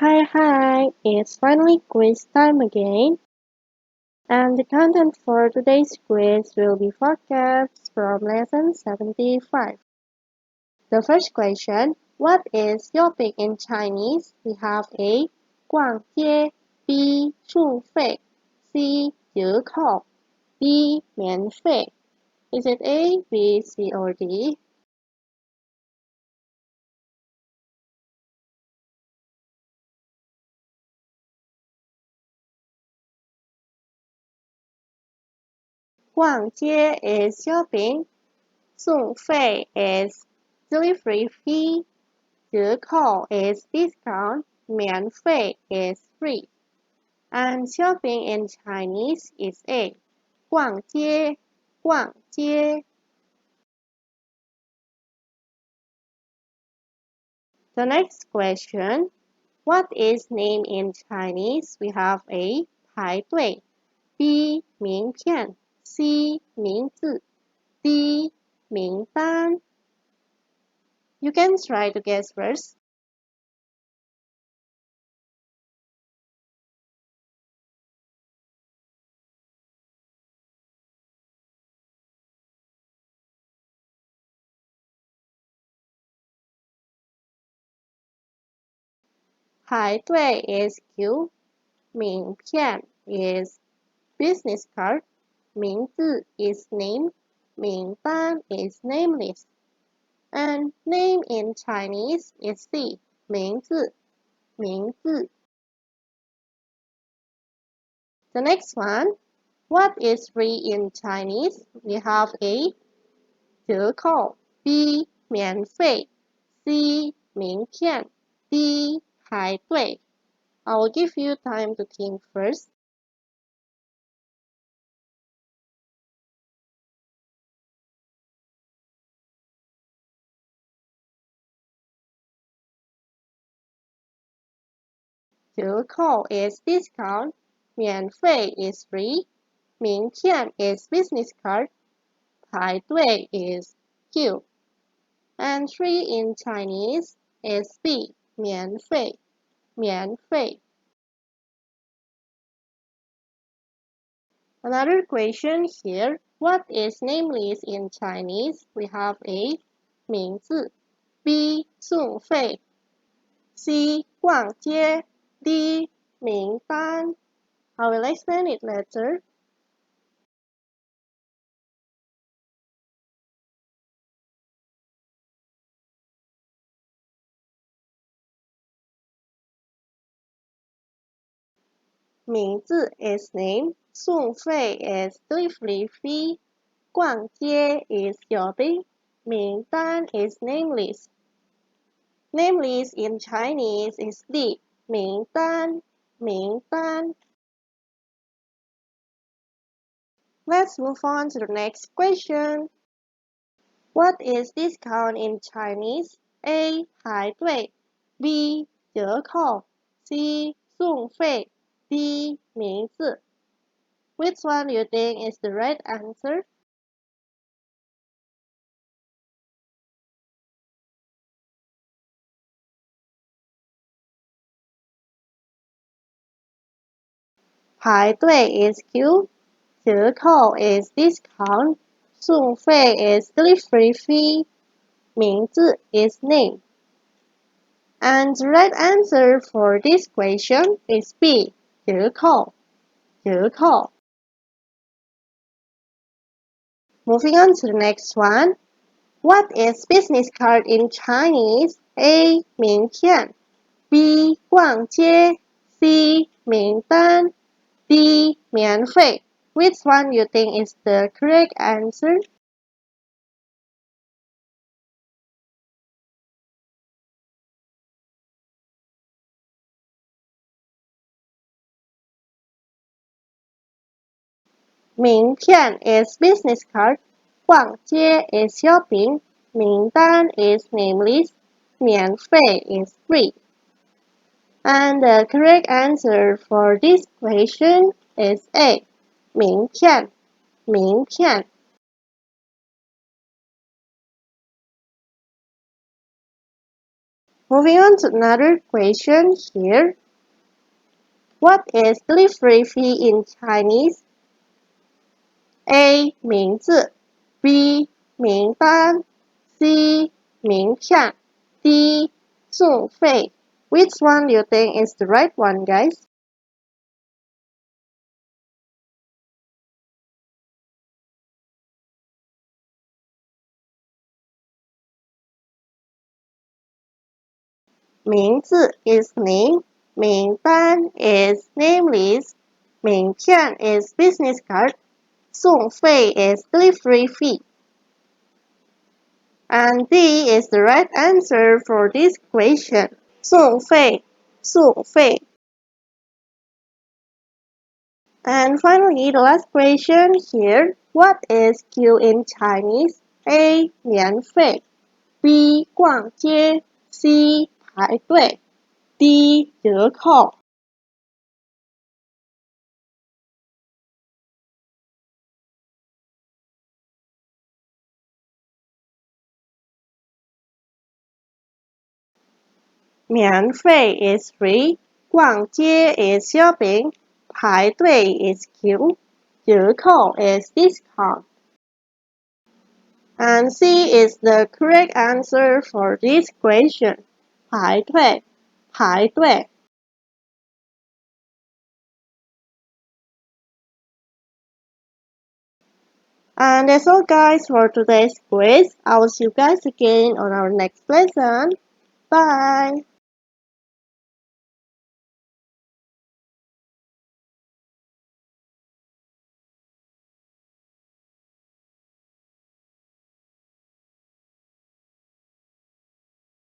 Hi, it's finally quiz time again, and the content for today's quiz will be forecasts from lesson 75. The first question, what is shopping in Chinese? We have A. 逛街 B. 付费 C. 折扣 D. 免费 Is it A, B, C, or D? 逛街 is shopping, 送费 is delivery fee, 折扣 is discount, 免费 is free. And shopping in Chinese is A. 逛街，逛街。The next question. What is name in Chinese? We have A. 排队 B. 名片 C. 名字 D. 名单 You can try to guess first. 排队 is queue. 名片 is business card. 名字 is name. 名单 is name list. And name in Chinese is C. 名字名字 The next one. What is free in Chinese? We have A. 折扣 B. 免费 C. 名片 D. 排队 I will give you time to think first. 折扣 is discount, 免费 is free, 名片 is business card, 排队 is queue. And free in Chinese is B. 免费免费 Another question here. What is name list in Chinese? We have A. 名字 B. 送费 C. 逛街 D. 名单 I will explain it later. 名字 is name, 送费 is delivery fee, 逛街 is shopping, 名单 is name list. Name list in Chinese is D. 名单名单 Let's move on to the next question. What is discount in Chinese? A. 排队 B. 折扣 C. 送费 D. 名字 Which one do you think is the right answer? 排队 is queue, 折扣 is discount, 送费 is delivery fee, 名字 is name. And the right answer for this question is B. 折扣折扣 Moving on to the next one. What is business card in Chinese? A. 名片 B. 逛街 C. 名单 D. 免费 Which one you think is the correct answer? 名片 is business card, 逛街 is shopping, 名单 is name list, 免费 is free. And the correct answer for this question is A. 名片名片 Moving on to another question here. What is delivery fee in Chinese? A. 名字 B. 名单 C. 名片 D. 送费 Which one do you think is the right one, guys? Ming is name, Ming Dan is name list, Ming Qian is business card, Song Fei is delivery fee. And D is the right answer for this question. Song Fei, Song Fei. And finally, the last question here. What is queue in Chinese? A. 免费 B. 逛街 C. 排队 D. 折扣免费 is free, 逛街 is shopping, 排队 is queue, 折扣 is discount. And C is the correct answer for this question. 排队,排队. And that's all guys for today's quiz. I will see you guys again on our next lesson. Bye!